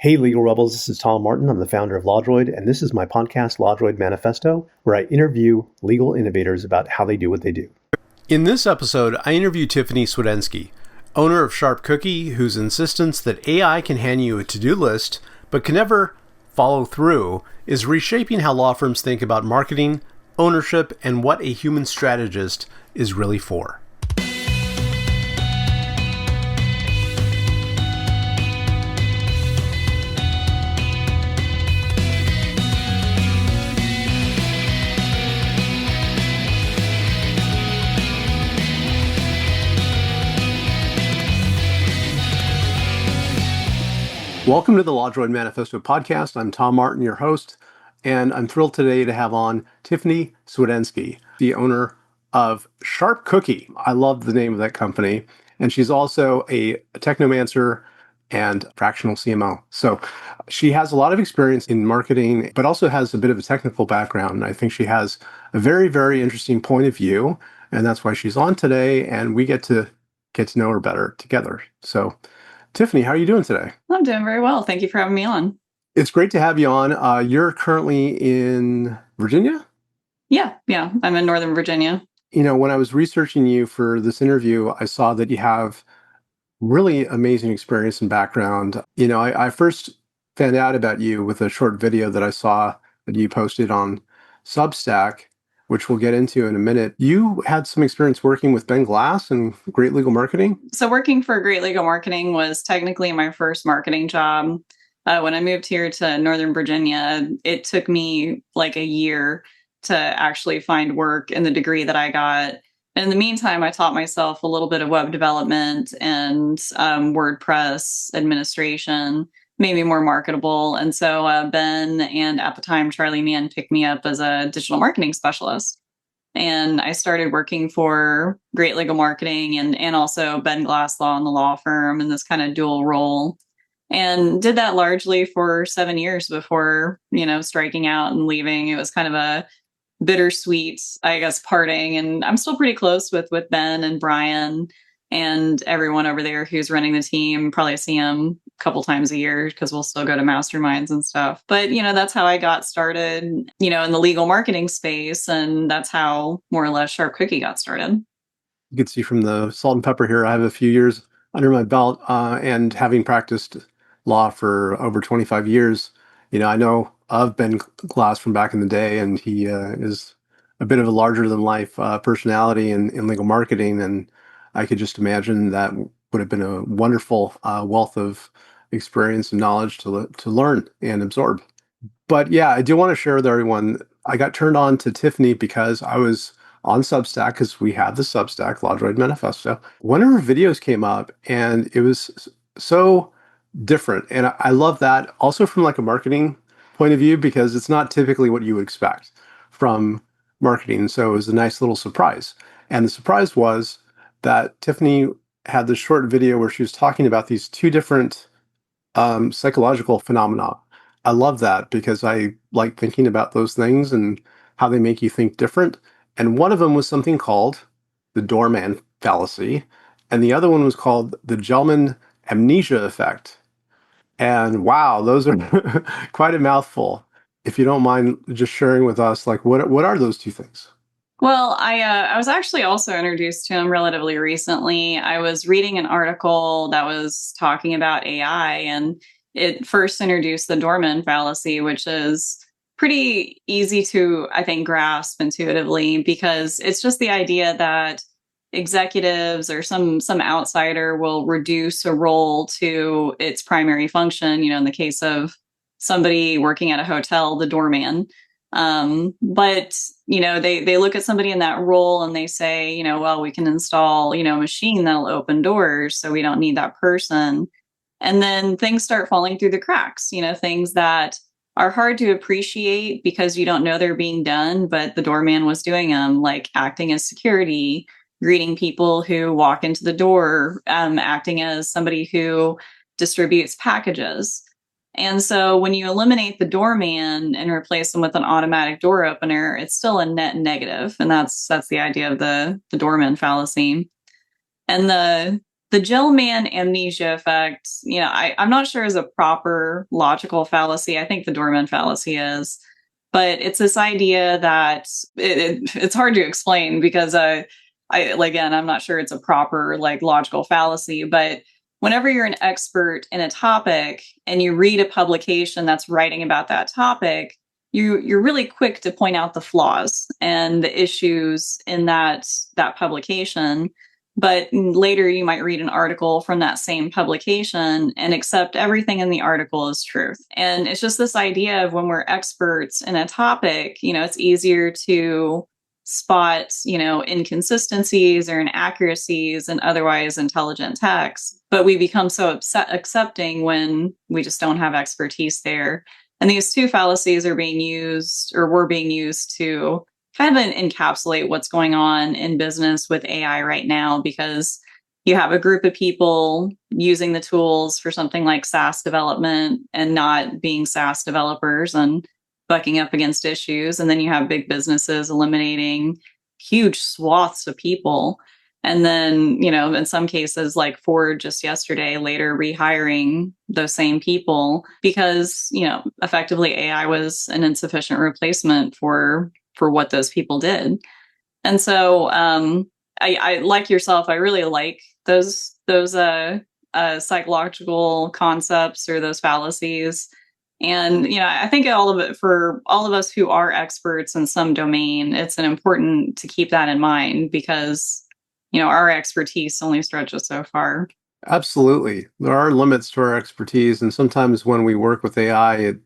Hey, Legal Rebels, this is Tom Martin. I'm the founder of LawDroid, and this is my podcast, LawDroid Manifesto, where I interview legal innovators about how they do what they do. In this episode, I interview Tifiny Swedensky, owner of Sharp Cookie, whose insistence that AI can hand you a to-do list, but can never follow through, is reshaping how law firms think about marketing, ownership, and what a human strategist is really for. Welcome to the LawDroid Manifesto podcast. I'm Tom Martin, your host, and I'm thrilled today to have on Tifiny Swedensky, the owner of Sharp Cookie. I love the name of that company. And she's also a technomancer and fractional CMO. So she has a lot of experience in marketing, but also has a bit of a technical background. And I think she has a very, very interesting point of view. And that's why she's on today. And we get to know her better together. So Tifiny, how are you doing today? I'm doing very well. Thank you for having me on. It's great to have you on. You're currently in Virginia? Yeah. I'm in Northern Virginia. You know, when I was researching you for this interview, I saw that you have really amazing experience and background. You know, I first found out about you with a short video that I saw that you posted on Substack, which we'll get into in a minute. You had some experience working with Ben Glass and Great Legal Marketing? So working for Great Legal Marketing was technically my first marketing job. When I moved here to Northern Virginia, it took me like a year to actually find work in the degree that I got. And in the meantime, I taught myself a little bit of web development and WordPress administration, made me more marketable. And so Ben and at the time, Charlie Mann picked me up as a digital marketing specialist. And I started working for Great Legal Marketing and also Ben Glass Law in the law firm in this kind of dual role. And did that largely for 7 years before, striking out and leaving. It was kind of a bittersweet, I guess, parting. And I'm still pretty close with Ben and Brian and everyone over there who's running the team. Probably see them a couple times a year because we'll still go to masterminds and stuff. But, that's how I got started, in the legal marketing space. And that's how more or less Sharp Cookie got started. You can see from the salt and pepper here, I have a few years under my belt and having practiced law for over 25 years, I know of Ben Glass from back in the day, and he is a bit of a larger than life personality in legal marketing. And I could just imagine that would have been a wonderful wealth of experience and knowledge to learn and absorb. But yeah, I do want to share with everyone, I got turned on to Tifiny because I was on Substack, because we have the Substack, LawDroid Manifesto. One of her videos came up, and it was so different. And I love that also from like a marketing point of view, because it's not typically what you would expect from marketing. So it was a nice little surprise. And the surprise was that Tifiny had this short video where she was talking about these two different psychological phenomena. I love that because I like thinking about those things and how they make you think different. And one of them was something called the doorman fallacy. And the other one was called the Gelman amnesia effect. And wow, those are quite a mouthful. If you don't mind just sharing with us, like what are those two things? Well, I was actually also introduced to him relatively recently. I was reading an article that was talking about AI, and it first introduced the doorman fallacy, which is pretty easy to, I think, grasp intuitively, because it's just the idea that executives or some outsider will reduce a role to its primary function, in the case of somebody working at a hotel, the doorman. But they look at somebody in that role and they say, well, we can install, a machine that'll open doors, so we don't need that person. And then things start falling through the cracks, things that are hard to appreciate because you don't know they're being done, but the doorman was doing them, like acting as security, greeting people who walk into the door, acting as somebody who distributes packages. And so when you eliminate the doorman and replace them with an automatic door opener, it's still a net negative. And that's the idea of the doorman fallacy. And the Gell-Mann amnesia effect, I'm not sure is a proper logical fallacy. I think the Dorman fallacy is, but it's this idea that it's hard to explain because again, I'm not sure it's a proper like logical fallacy, but whenever you're an expert in a topic and you read a publication that's writing about that topic, you're really quick to point out the flaws and the issues in that publication. But later you might read an article from that same publication and accept everything in the article as truth. And it's just this idea of when we're experts in a topic, it's easier to spot, inconsistencies or inaccuracies in otherwise intelligent text. But we become so accepting when we just don't have expertise there. And these two fallacies are being used or were being used to kind of encapsulate what's going on in business with AI right now, because you have a group of people using the tools for something like SaaS development and not being SaaS developers and bucking up against issues. And then you have big businesses eliminating huge swaths of people. And then, in some cases like Ford just yesterday, later rehiring those same people because, effectively AI was an insufficient replacement for what those people did. And so I like yourself, I really like those psychological concepts or those fallacies. And, I think all of it, for all of us who are experts in some domain, it's important to keep that in mind because, our expertise only stretches so far. Absolutely. There are limits to our expertise. And sometimes when we work with AI, it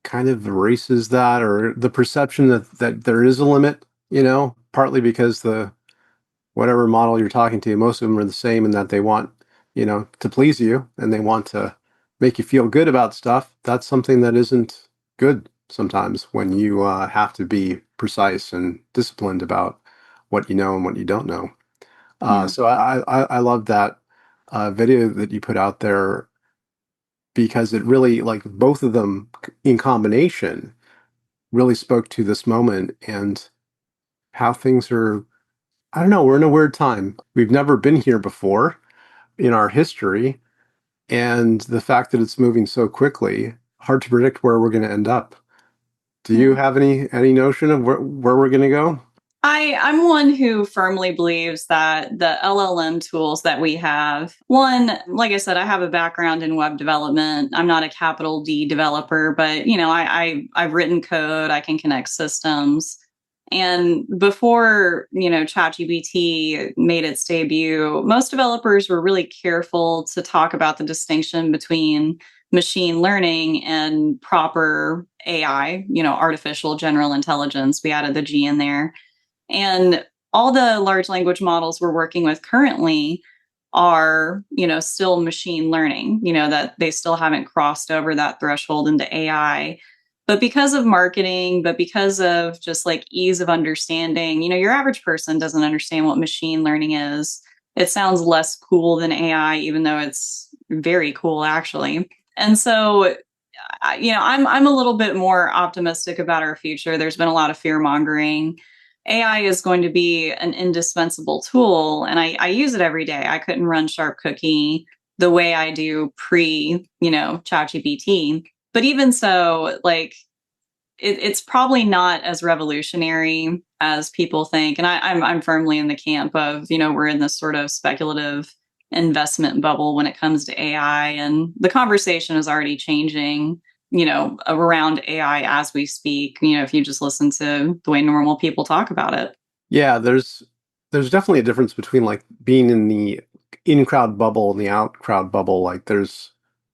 kind of erases that or the perception that there is a limit, partly because whatever model you're talking to, most of them are the same in that they want, to please you and they want to make you feel good about stuff. That's something that isn't good sometimes when you have to be precise and disciplined about what you know and what you don't know. Yeah. So I love that video that you put out there because it really, like, both of them in combination really spoke to this moment and how things are. I don't know, we're in a weird time. We've never been here before in our history, and the fact that it's moving so quickly, hard to predict where we're going to end up. Do you have any notion of where we're going to go? I'm one who firmly believes that the LLM tools that we have, one, like I said, I have a background in web development. I'm not a capital D developer, but I've written code, I can connect systems. And before, ChatGPT made its debut, most developers were really careful to talk about the distinction between machine learning and proper AI, artificial general intelligence. We added the G in there. And all the large language models we're working with currently are, still machine learning, that they still haven't crossed over that threshold into AI. But because of marketing, but because of just like ease of understanding, your average person doesn't understand what machine learning is. It sounds less cool than AI, even though it's very cool, actually. And so, I'm a little bit more optimistic about our future. There's been a lot of fear mongering. AI is going to be an indispensable tool, and I use it every day. I couldn't run Sharp Cookie the way I do pre, ChatGPT. But even so, like, it's probably not as revolutionary as people think. And I'm firmly in the camp of, we're in this sort of speculative investment bubble when it comes to AI, and the conversation is already changing, around AI as we speak, if you just listen to the way normal people talk about it. Yeah, there's definitely a difference between like being in the in-crowd bubble and the out-crowd bubble. Like there's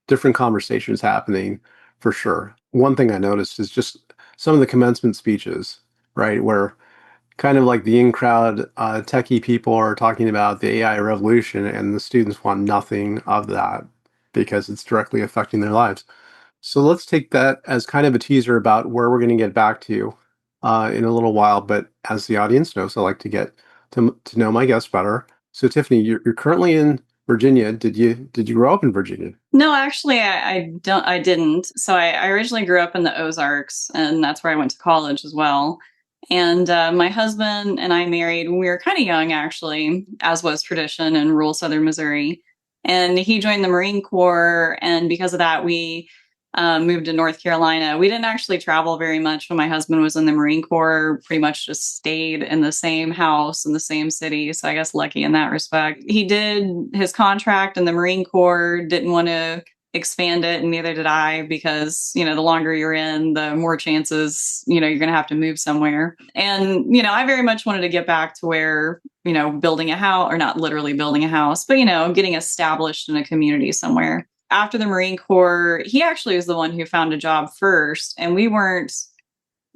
different conversations happening for sure. One thing I noticed is just some of the commencement speeches, right, where kind of like the in-crowd techie people are talking about the AI revolution and the students want nothing of that because it's directly affecting their lives. So let's take that as kind of a teaser about where we're going to get back to in a little while. But as the audience knows, I like to get to know my guests better. So Tifiny, you're currently in Virginia. Did you grow up in Virginia? No, actually, I didn't. So I originally grew up in the Ozarks, and that's where I went to college as well. And my husband and I married when we were kind of young, actually, as was tradition in rural southern Missouri. And he joined the Marine Corps. And because of that, we moved to North Carolina. We didn't actually travel very much when my husband was in the Marine Corps, pretty much just stayed in the same house in the same city. So I guess lucky in that respect. He did his contract in the Marine Corps, didn't want to expand it, and neither did I, because the longer you're in, the more chances you're going to have to move somewhere. And I very much wanted to get back to where building a house, or not literally building a house, but getting established in a community somewhere. After the Marine Corps, he actually was the one who found a job first, and we weren't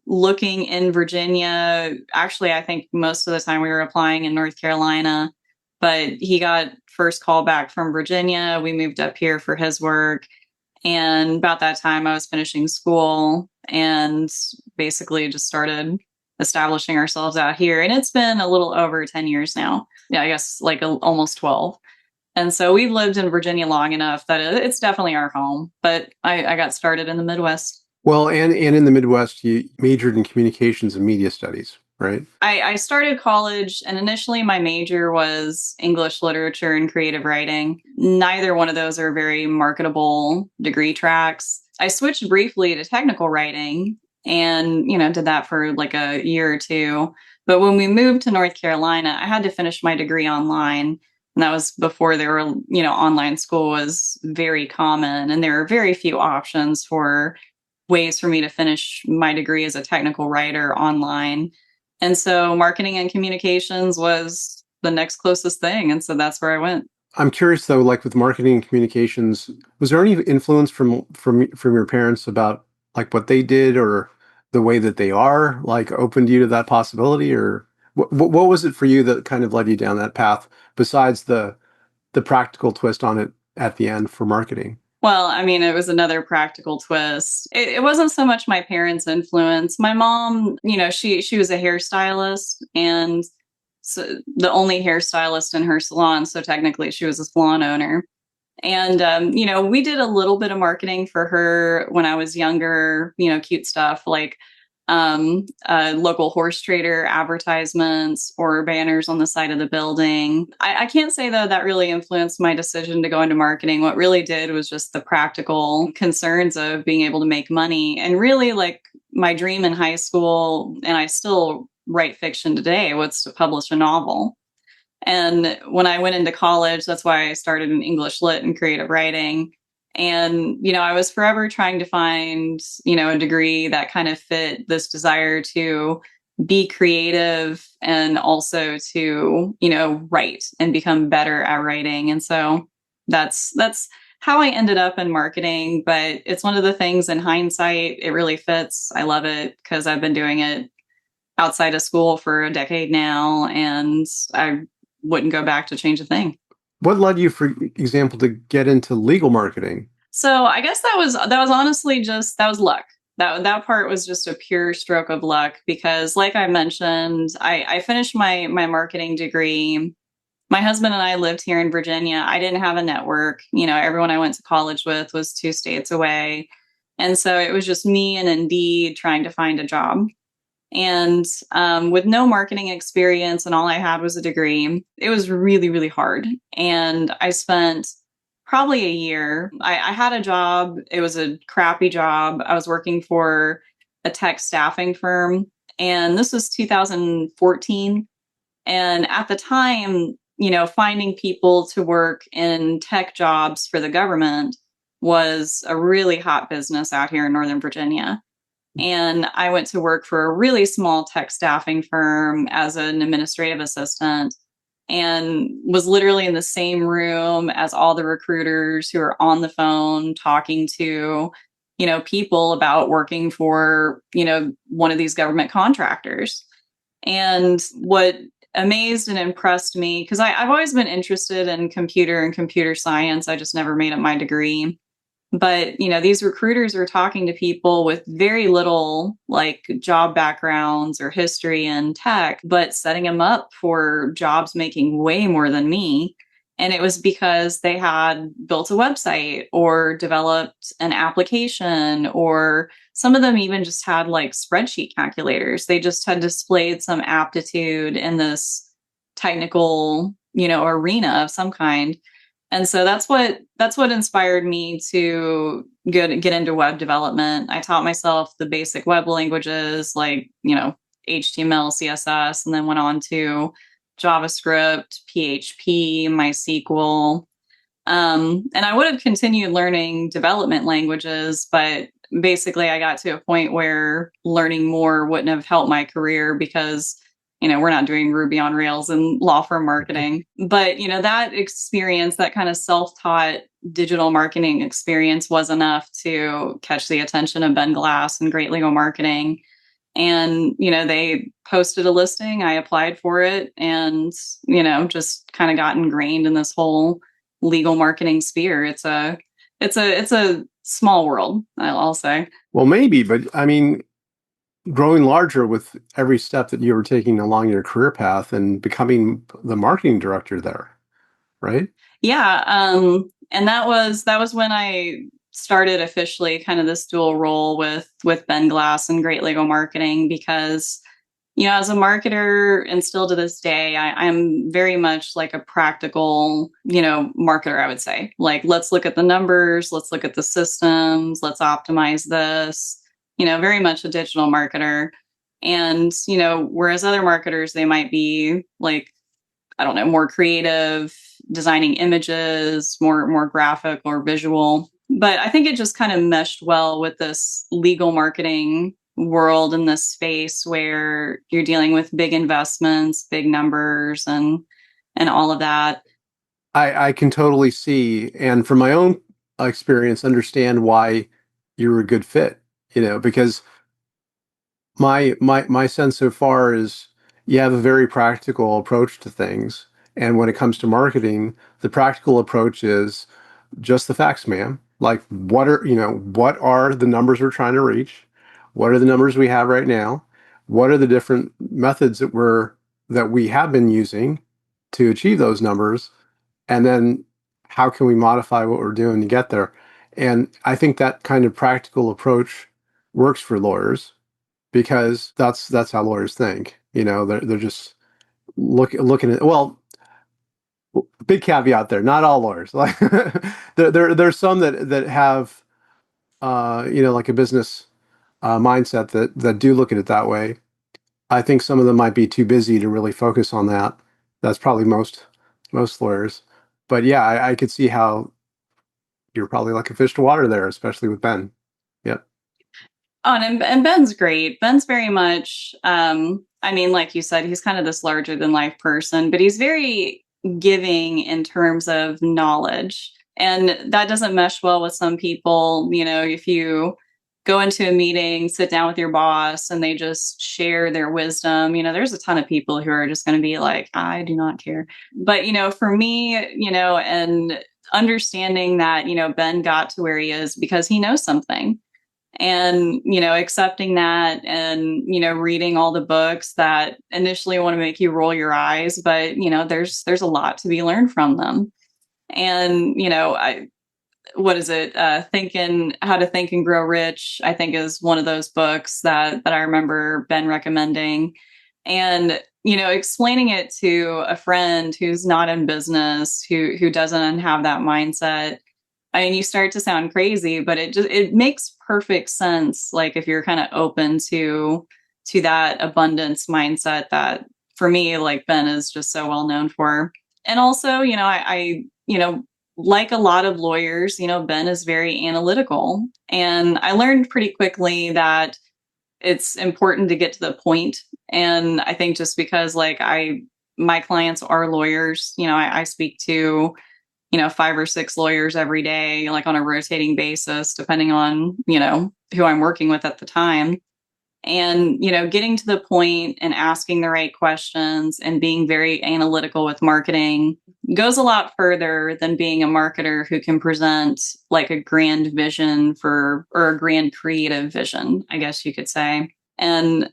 looking in Virginia. Actually, I think most of the time we were applying in North Carolina, but he got first call back from Virginia. We moved up here for his work. And about that time, I was finishing school and basically just started establishing ourselves out here. And it's been a little over 10 years now. Yeah, I guess like almost 12. And so we've lived in Virginia long enough that it's definitely our home. But I got started in the Midwest. Well, and in the Midwest, you majored in communications and media studies, right? I started college, and initially my major was English literature and creative writing. Neither one of those are very marketable degree tracks. I switched briefly to technical writing and, did that for like a year or two. But when we moved to North Carolina, I had to finish my degree online. And that was before there were, online school was very common, and there were very few options for ways for me to finish my degree as a technical writer online. And so marketing and communications was the next closest thing. And so that's where I went. I'm curious though, like with marketing and communications, was there any influence from your parents about like what they did or the way that they are, like opened you to that possibility? Or what was it for you that kind of led you down that path besides the practical twist on it at the end for marketing? Well, I mean, it was another practical twist. It wasn't so much my parents' influence. My mom, she was a hairstylist, and so the only hairstylist in her salon. So technically, she was a salon owner. And we did a little bit of marketing for her when I was younger. Cute stuff like local horse trader advertisements or banners on the side of the building. I can't say, though, that really influenced my decision to go into marketing. What really did was just the practical concerns of being able to make money. And really, like, my dream in high school, and I still write fiction today, was to publish a novel. And when I went into college, that's why I started in English lit and creative writing. And, I was forever trying to find, a degree that kind of fit this desire to be creative and also to, write and become better at writing. And so that's how I ended up in marketing. But it's one of the things, in hindsight, it really fits. I love it because I've been doing it outside of school for a decade now, and I wouldn't go back to change a thing. What led you, for example, to get into legal marketing? So I guess that was honestly that was luck. That part was just a pure stroke of luck, because like I mentioned, I finished my marketing degree. My husband and I lived here in Virginia. I didn't have a network. Everyone I went to college with was 2 states away. And so it was just me and Indeed trying to find a job. And with no marketing experience, and all I had was a degree, it was really, really hard. And I spent probably a year. I had a job. It was a crappy job. I was working for a tech staffing firm, and this was 2014. And at the time, finding people to work in tech jobs for the government was a really hot business out here in Northern Virginia. And I went to work for a really small tech staffing firm as an administrative assistant, and was literally in the same room as all the recruiters who are on the phone talking to, people about working for, one of these government contractors. And what amazed and impressed me, because I've always been interested in computer and computer science. I just never made it my degree. But, these recruiters are talking to people with very little like job backgrounds or history in tech, but setting them up for jobs making way more than me. And it was because they had built a website or developed an application, or some of them even just had like spreadsheet calculators. They just had displayed some aptitude in this technical, arena of some kind. And so that's what inspired me to get into web development. I taught myself the basic web languages like, HTML, CSS, and then went on to JavaScript, PHP, MySQL. And I would have continued learning development languages, but basically I got to a point where learning more wouldn't have helped my career because, we're not doing Ruby on Rails and law firm marketing. But, that experience, that kind of self-taught digital marketing experience was enough to catch the attention of Ben Glass and Great Legal Marketing. And, they posted a listing, I applied for it, and, just kind of got ingrained in this whole legal marketing sphere. It's a small world, I'll say. Well, maybe, but I mean, growing larger with every step that you were taking along your career path and becoming the marketing director there, right? Yeah. And that was when I started officially kind of this dual role with Ben Glass and Great Legal Marketing, because as a marketer, and still to this day, I'm very much like a practical, marketer, I would say. Like, let's look at the numbers, let's look at the systems, let's optimize this, very much a digital marketer. And, whereas other marketers, they might be like, I don't know, more creative, designing images, more graphic or visual. But I think it just kind of meshed well with this legal marketing world in this space where you're dealing with big investments, big numbers, and all of that. I can totally see, and from my own experience, understand why you're a good fit, because my sense so far is you have a very practical approach to things. And when it comes to marketing, the practical approach is just the facts, ma'am. Like, what are the numbers we're trying to reach? What are the numbers we have right now? What are the different methods that we have been using to achieve those numbers? And then how can we modify what we're doing to get there? And I think that kind of practical approach works for lawyers because that's how lawyers think. They're just looking at, well, big caveat there. Not all lawyers. Like there's some that have like a business mindset that do look at it that way. I think some of them might be too busy to really focus on that. That's probably most lawyers. But yeah, I could see how you're probably like a fish to water there, especially with Ben. Yep. Oh, and Ben's great. Ben's very much, I mean, like you said, he's kind of this larger than life person, but he's very giving in terms of knowledge. And that doesn't mesh well with some people. If you go into a meeting, sit down with your boss, and they just share their wisdom, there's a ton of people who are just going to be like, I do not care. But, for me, and understanding that, Ben got to where he is because he knows something, and accepting that, and reading all the books that initially want to make you roll your eyes, but there's a lot to be learned from them. And what is it, thinking how to think and grow rich, I think, is one of those books that I remember Ben recommending. And explaining it to a friend who's not in business, who doesn't have that mindset, I mean, you start to sound crazy, but it makes perfect sense. Like, if you're kind of open to that abundance mindset that, for me, like, Ben is just so well known for. And also, I like a lot of lawyers, Ben is very analytical, and I learned pretty quickly that it's important to get to the point. And I think just because, like, my clients are lawyers, I speak to 5 or 6 lawyers every day, like on a rotating basis, depending on, who I'm working with at the time. And, getting to the point and asking the right questions and being very analytical with marketing goes a lot further than being a marketer who can present like a grand vision or a grand creative vision, I guess you could say. And,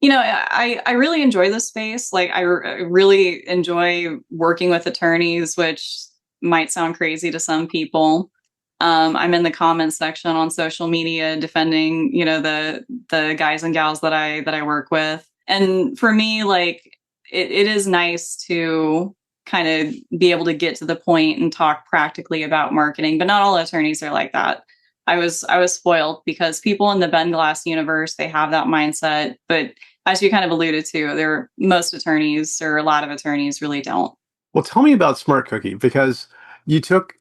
I really enjoy this space. Like I really enjoy working with attorneys, which might sound crazy to some people. I'm in the comments section on social media defending, the guys and gals that I work with. And for me, like it is nice to kind of be able to get to the point and talk practically about marketing, but not all attorneys are like that. I was spoiled because people in the Ben Glass universe, they have that mindset, but as you kind of alluded to, most attorneys or a lot of attorneys really don't. Well, tell me about Smart Cookie, because you took,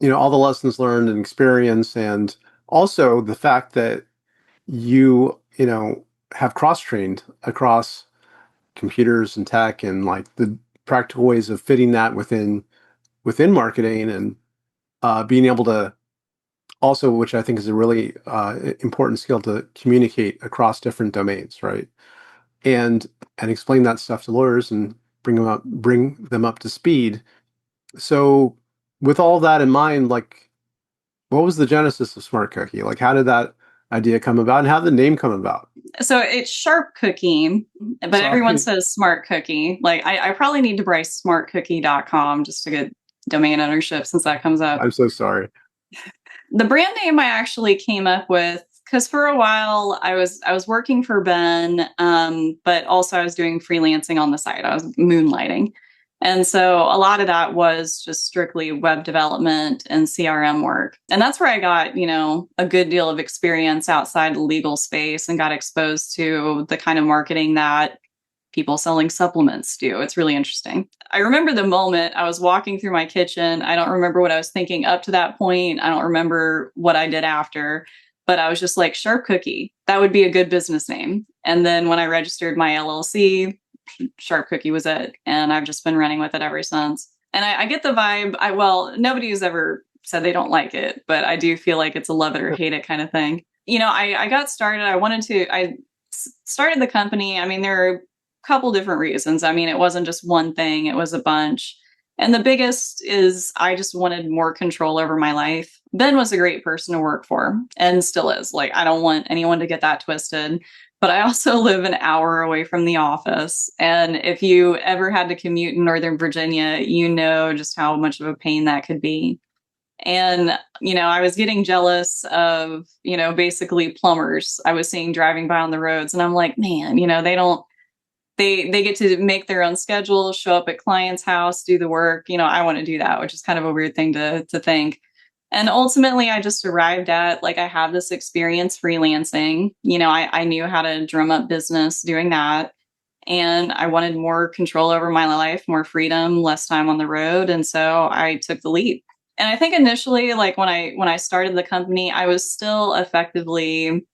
all the lessons learned and experience, and also the fact that you have cross-trained across computers and tech, and like the practical ways of fitting that within marketing, and being able to also, which I think is a really important skill, to communicate across different domains, right? And explain that stuff to lawyers and bring them up to speed. So, with all that in mind, like, what was the genesis of Smart Cookie? Like, how did that idea come about, and how did the name come about? So it's Sharp Cookie, but everyone Sorry. says Smart Cookie. Like I probably need to buy smartcookie.com just to get domain ownership since that comes up. I'm so sorry. The brand name I actually came up with because for a while I was working for Ben, but also I was doing freelancing on the side. I was moonlighting. And so a lot of that was just strictly web development and CRM work. And that's where I got, a good deal of experience outside the legal space and got exposed to the kind of marketing that people selling supplements do. It's really interesting. I remember the moment I was walking through my kitchen. I don't remember what I was thinking up to that point. I don't remember what I did after, but I was just like, Sharp Cookie, that would be a good business name. And then when I registered my LLC, Sharp Cookie was it. And I've just been running with it ever since. And I get the vibe. Nobody has ever said they don't like it, but I do feel like it's a love it or hate it kind of thing. I got started. I started the company. I mean, there are couple different reasons. I mean, it wasn't just one thing, it was a bunch. And the biggest is I just wanted more control over my life. Ben was a great person to work for and still is. Like, I don't want anyone to get that twisted. But I also live an hour away from the office. And if you ever had to commute in Northern Virginia, you know just how much of a pain that could be. And, I was getting jealous of, basically plumbers I was seeing driving by on the roads. And I'm like, man, they get to make their own schedule, show up at client's house, do the work. I want to do that, which is kind of a weird thing to think. And ultimately, I just arrived at, like, I have this experience freelancing. I knew how to drum up business doing that. And I wanted more control over my life, more freedom, less time on the road. And so I took the leap. And I think initially, like when I started the company, I was still effectively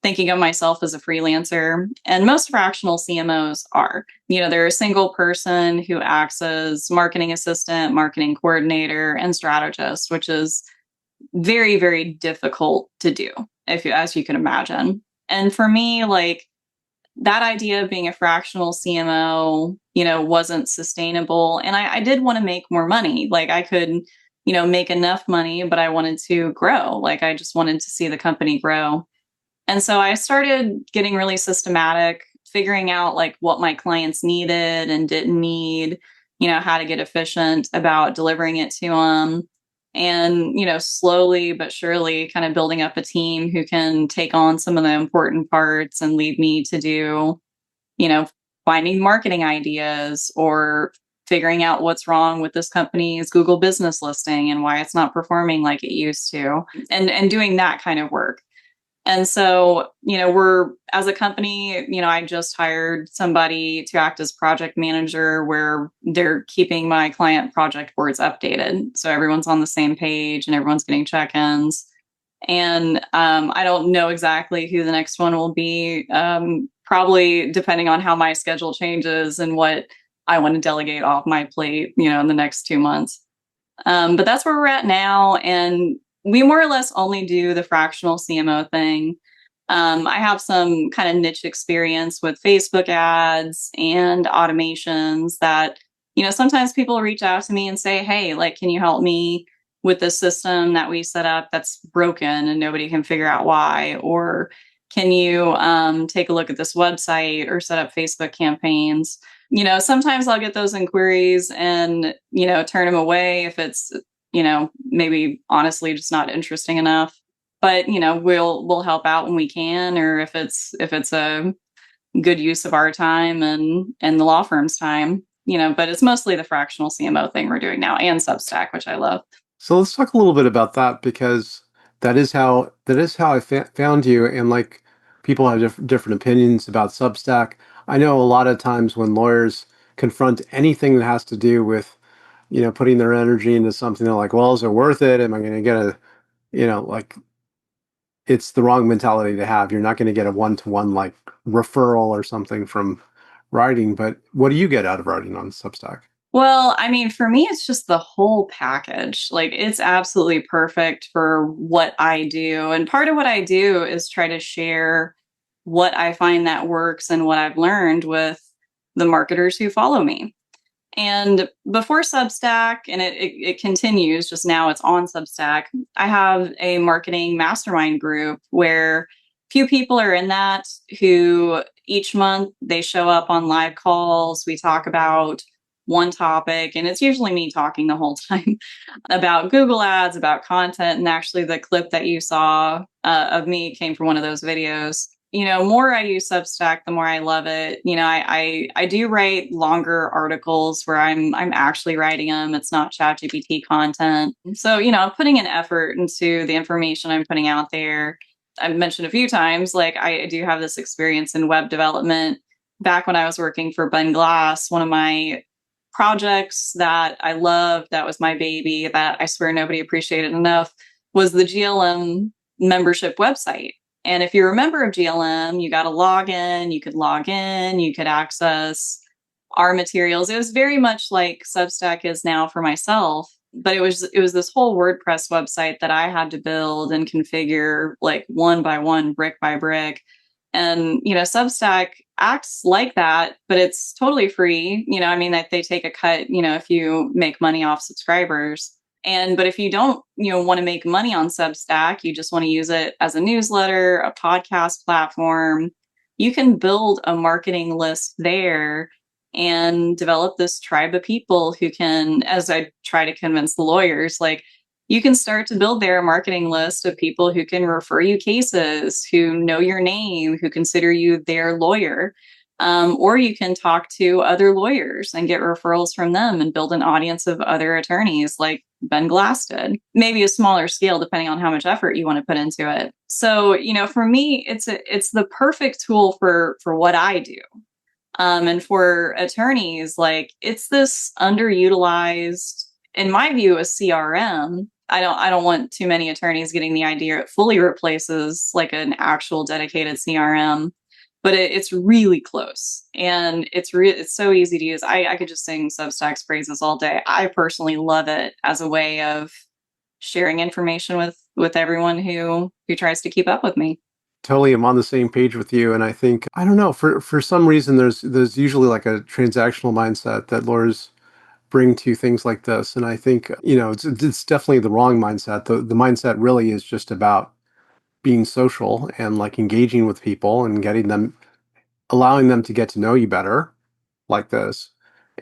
thinking of myself as a freelancer, and most fractional CMOs are. They're a single person who acts as marketing assistant, marketing coordinator, and strategist, which is very, very difficult to do, as you can imagine. And for me, like that idea of being a fractional CMO, wasn't sustainable. And I did want to make more money. Like I could, make enough money, but I wanted to grow. Like I just wanted to see the company grow. And so I started getting really systematic, figuring out like what my clients needed and didn't need, how to get efficient about delivering it to them. And, slowly but surely kind of building up a team who can take on some of the important parts and lead me to do, finding marketing ideas or figuring out what's wrong with this company's Google business listing and why it's not performing like it used to, and doing that kind of work. And so, we're, as a company, I just hired somebody to act as project manager where they're keeping my client project boards updated. So everyone's on the same page and everyone's getting check-ins. And I don't know exactly who the next one will be, probably depending on how my schedule changes and what I want to delegate off my plate, in the next 2 months. But that's where we're at now. And we more or less only do the fractional CMO thing. I have some kind of niche experience with Facebook ads and automations that, sometimes people reach out to me and say, hey, like, can you help me with this system that we set up that's broken and nobody can figure out why? Or, Can you take a look at this website or set up Facebook campaigns? Sometimes I'll get those inquiries and, turn them away if it's, maybe honestly just not interesting enough. But, we'll help out when we can, or if it's a good use of our time and the law firm's time, but it's mostly the fractional CMO thing we're doing now, and Substack, which I love. So let's talk a little bit about that, because that is how I found you. And like, people have different opinions about Substack. I know a lot of times when lawyers confront anything that has to do with, putting their energy into something, they're like, well, is it worth it? Am I going to get like, it's the wrong mentality to have. You're not going to get a one-to-one like referral or something from writing. But what do you get out of writing on Substack? Well, I mean, for me, it's just the whole package. Like, it's absolutely perfect for what I do. And part of what I do is try to share what I find that works and what I've learned with the marketers who follow me. And before Substack, and it continues, just now it's on Substack, I have a marketing mastermind group where few people are in that, who each month they show up on live calls. We talk about one topic, and it's usually me talking the whole time about Google Ads, about content. And actually, the clip that you saw of me came from one of those videos. More I use Substack, the more I love it. I do write longer articles where I'm actually writing them. It's not ChatGPT content. So, I'm putting an effort into the information I'm putting out there. I've mentioned a few times, like, I do have this experience in web development. Back when I was working for Ben Glass, one of my projects that I loved, that was my baby, that I swear nobody appreciated enough, was the GLM membership website. And if you're a member of GLM, you got to log in, you could access our materials. It was very much like Substack is now for myself, but it was this whole WordPress website that I had to build and configure, like, one by one, brick by brick. And, Substack acts like that, but it's totally free. I mean, that they take a cut, if you make money off subscribers. But if you don't, want to make money on Substack, you just want to use it as a newsletter, a podcast platform, you can build a marketing list there and develop this tribe of people who can, as I try to convince the lawyers, like, you can start to build their marketing list of people who can refer you cases, who know your name, who consider you their lawyer. Or you can talk to other lawyers and get referrals from them and build an audience of other attorneys like Ben Glass did. Maybe a smaller scale, depending on how much effort you want to put into it. So, for me, it's the perfect tool for what I do. And for attorneys, like, it's this underutilized, in my view, a CRM. I don't want too many attorneys getting the idea it fully replaces like an actual dedicated CRM, but it's really close, and it's so easy to use. I could just sing Substack's praises all day. I personally love it as a way of sharing information with everyone who tries to keep up with me. Totally, I'm on the same page with you. And I think, I don't know, for some reason, there's usually like a transactional mindset that lawyers bring to things like this. And I think, it's definitely the wrong mindset. The mindset really is just about being social and like engaging with people and allowing them to get to know you better, like this.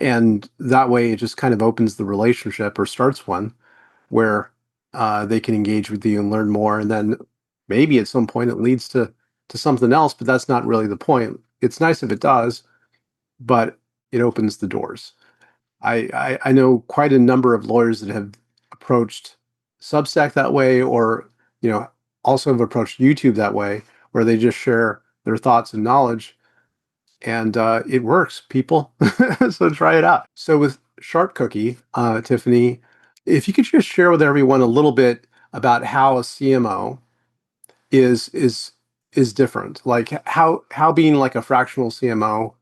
And that way it just kind of opens the relationship, or starts one, where they can engage with you and learn more. And then maybe at some point it leads to something else, but that's not really the point. It's nice if it does, but it opens the doors. I know quite a number of lawyers that have approached Substack that way, or, also have approached YouTube that way, where they just share their thoughts and knowledge, and it works, people. So try it out. So with Shark Cookie, Tiffany, if you could just share with everyone a little bit about how a CMO is different, like how being like a fractional CMO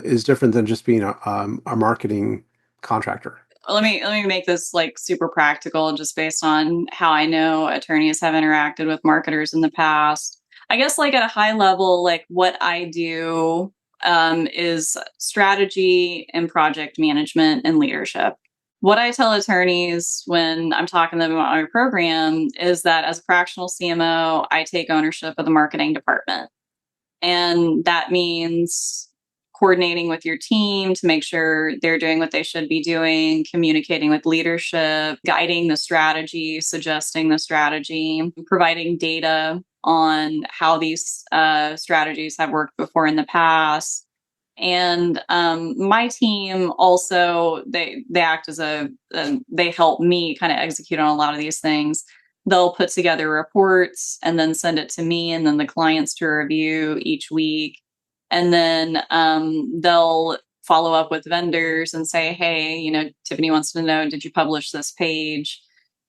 is different than just being a marketing contractor. Let me make this like super practical, just based on how I know attorneys have interacted with marketers in the past. I guess, like, at a high level, like, what I do is strategy and project management and leadership. what I tell attorneys when I'm talking to them about my program is that as a fractional CMO, I take ownership of the marketing department. And that means coordinating with your team to make sure they're doing what they should be doing, communicating with leadership, guiding the strategy, suggesting the strategy, providing data on how these strategies have worked before in the past. And my team also they act as they help me kind of execute on a lot of these things. They'll put together reports and then send it to me and then the clients to review each week. And then they'll follow up with vendors and say, hey, Tiffany wants to know, did you publish this page?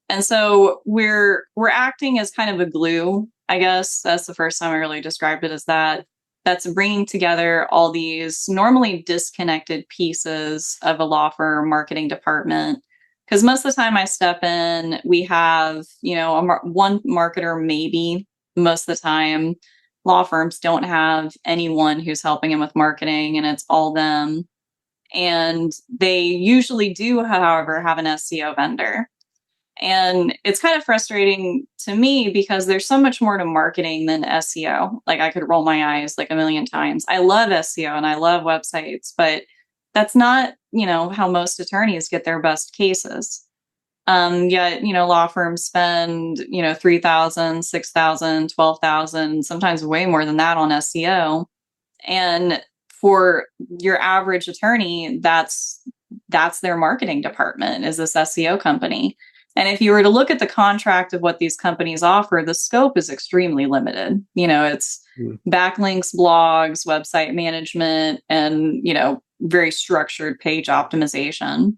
And so we're acting as kind of a glue, I guess. That's the first time I really described it as that. That's bringing together all these normally disconnected pieces of a law firm marketing department. Because most of the time I step in, we have, one marketer maybe. Most of the time, law firms don't have anyone who's helping them with marketing, and it's all them. And they usually do, however, have an SEO vendor. And it's kind of frustrating to me because there's so much more to marketing than SEO. Like I could roll my eyes like a million times. I love SEO and I love websites, but that's not, how most attorneys get their best cases. Yet, law firms spend, 3,000, 6,000, 12,000, sometimes way more than that on SEO. And for your average attorney, that's their marketing department, is this SEO company. And if you were to look at the contract of what these companies offer, the scope is extremely limited. It's backlinks, blogs, website management, and, very structured page optimization.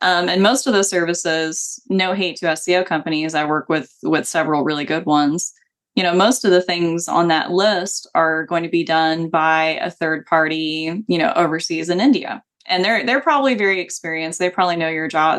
And most of those services, no hate to SEO companies, I work with several really good ones. Most of the things on that list are going to be done by a third party, overseas in India. And they're probably very experienced. They probably know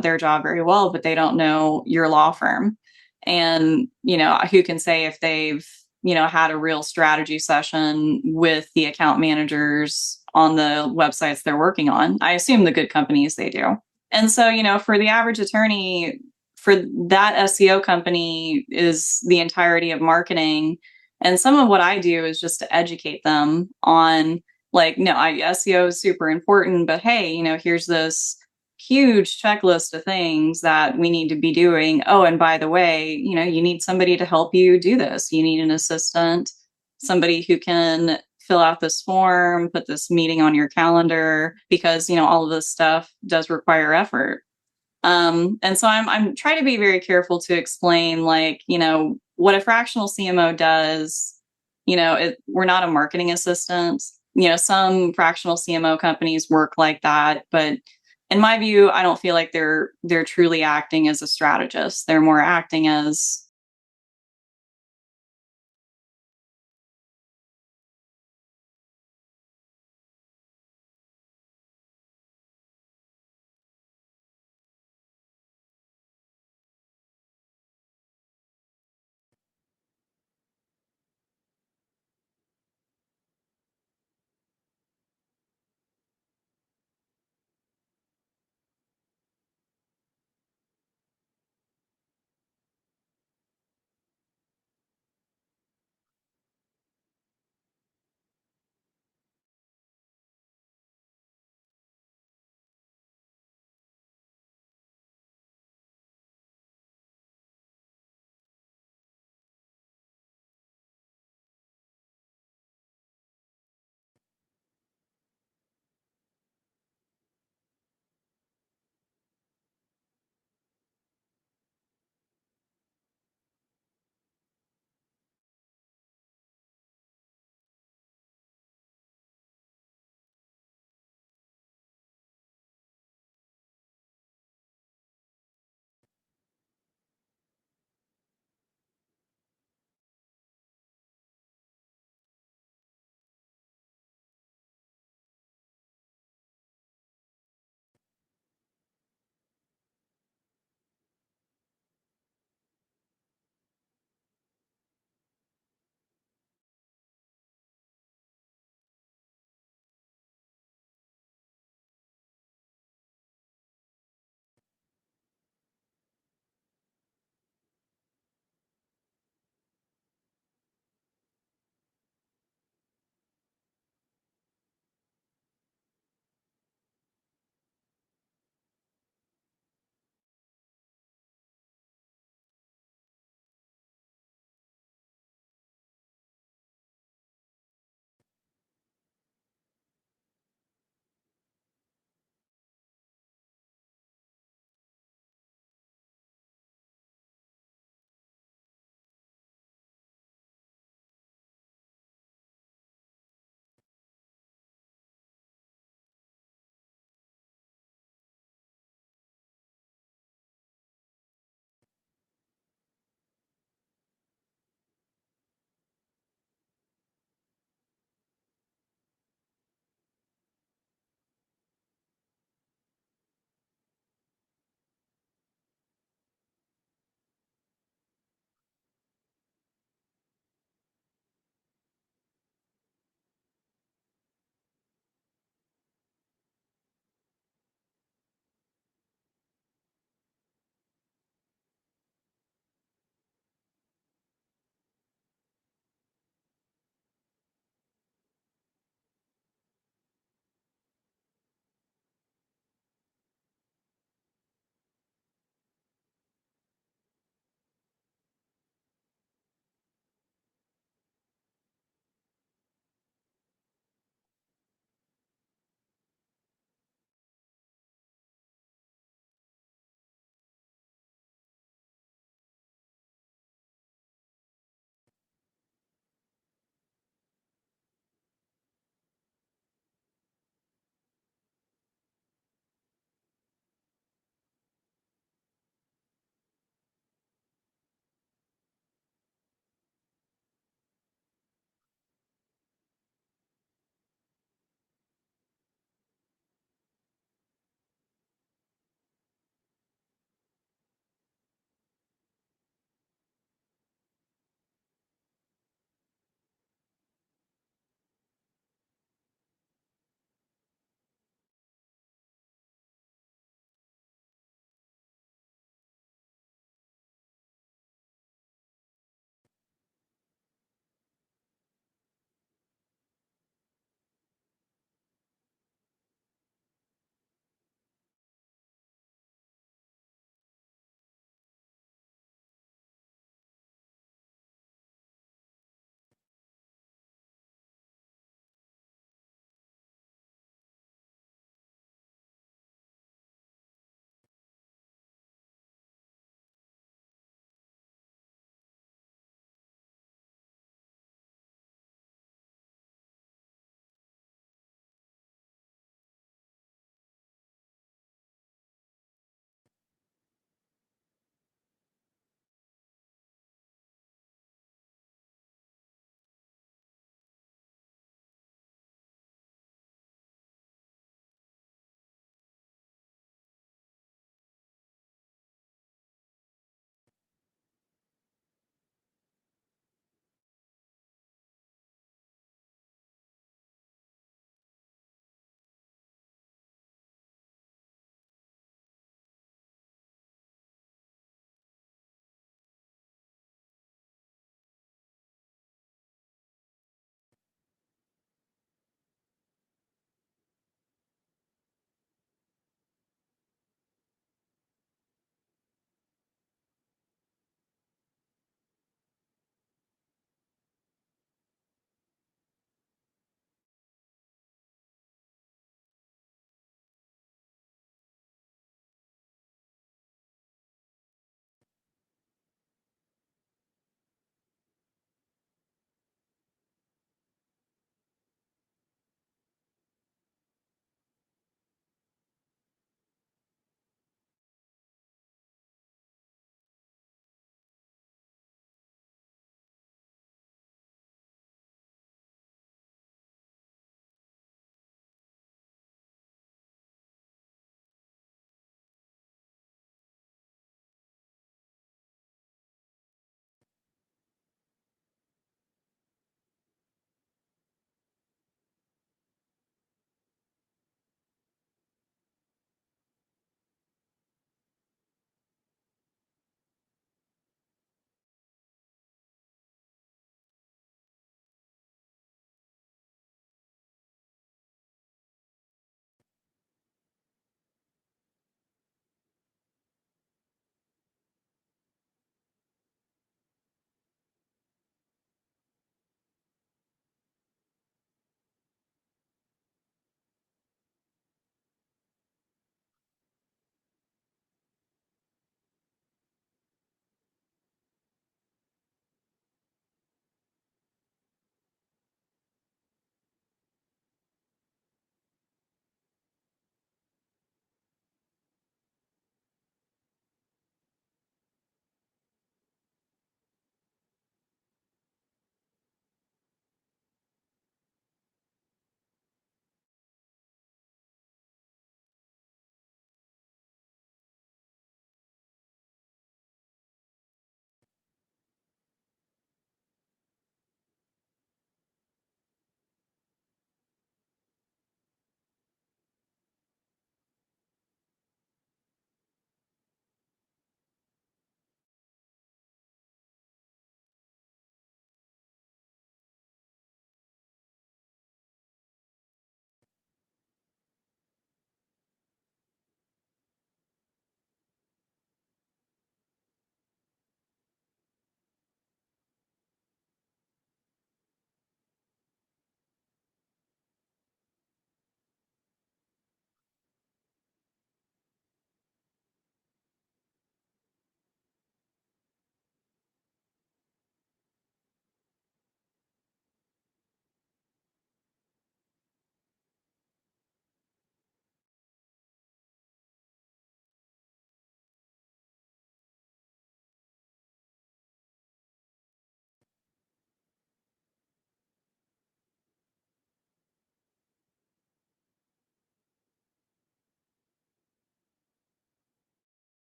their job very well, but they don't know your law firm. And, who can say if they've, had a real strategy session with the account managers on the websites they're working on. I assume the good companies they do. And so, for the average attorney, for that SEO company is the entirety of marketing. And some of what I do is just to educate them on SEO is super important, but hey, here's this huge checklist of things that we need to be doing. Oh, and by the way, you need somebody to help you do this. You need an assistant, somebody who can fill out this form, put this meeting on your calendar, because, all of this stuff does require effort. And so I'm trying to be very careful to explain, what a fractional CMO does. We're not a marketing assistant. Some fractional CMO companies work like that, but in my view, I don't feel like they're truly acting as a strategist. They're more acting as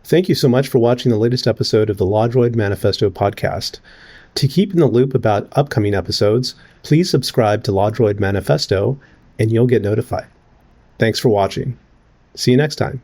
Thank you so much for watching the latest episode of the LawDroid Manifesto podcast. To keep in the loop about upcoming episodes, please subscribe to LawDroid Manifesto and you'll get notified. Thanks for watching. See you next time.